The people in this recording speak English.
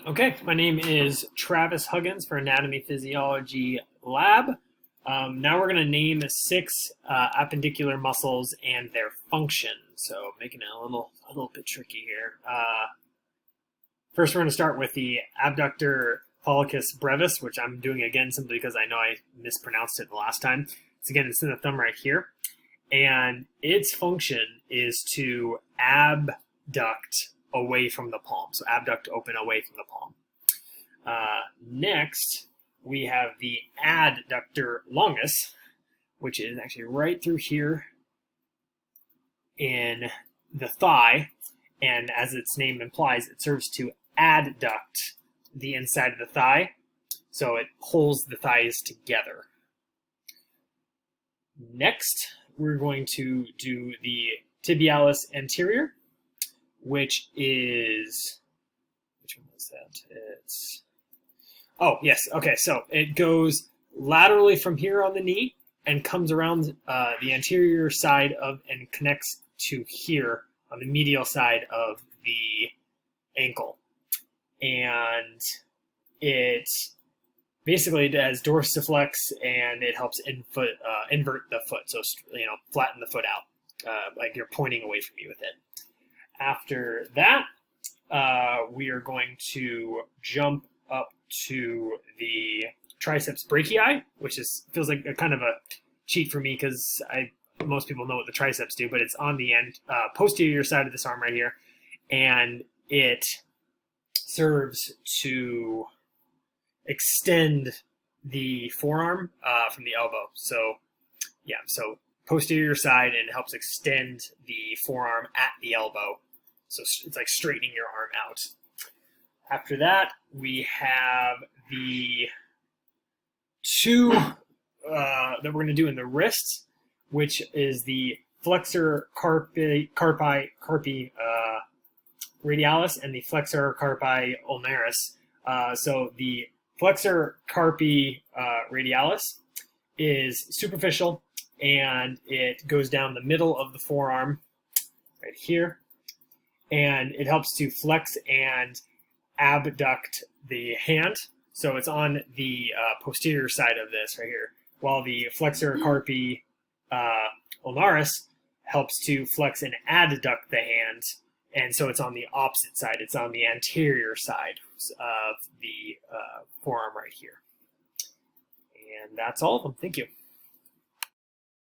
Okay, my name is Travis Huggins for Anatomy Physiology Lab. Now we're going to name 6 appendicular muscles and their function. So making it a little bit tricky here. First, we're going to start with the Abductor Follicus Brevis, which I'm doing again simply because I know I mispronounced it the last time. It's in the thumb right here. And its function is to abduct away from the palm. So abduct open away from the palm. Next, we have the Adductor Longus, which is actually right through here in the thigh. And as its name implies, it serves to adduct the inside of the thigh. So it pulls the thighs together. Next, we're going to do the Tibialis Anterior, which one was that? Oh, yes, okay, so it goes laterally from here on the knee and comes around the anterior side and connects to here on the medial side of the ankle. And it basically does dorsiflex, and it helps invert the foot, so flatten the foot out, like you're pointing away from you with it. After that, we are going to jump up to the Triceps Brachii, which feels like a kind of a cheat for me because most people know what the triceps do, but it's on the posterior side of this arm right here, and it serves to extend the forearm from the elbow. So posterior side, and it helps extend the forearm at the elbow. So it's like straightening your arm out. After that, we have the 2 that we're going to do in the wrists, which is the Flexor Carpi radialis and the Flexor Carpi Ulnaris. So the Flexor Carpi radialis is superficial, and it goes down the middle of the forearm right here. And it helps to flex and abduct the hand. So it's on the posterior side of this right here, while the Flexor Carpi Ulnaris helps to flex and adduct the hand. And so it's on the opposite side. It's on the anterior side of the forearm right here. And that's all of them. Thank you.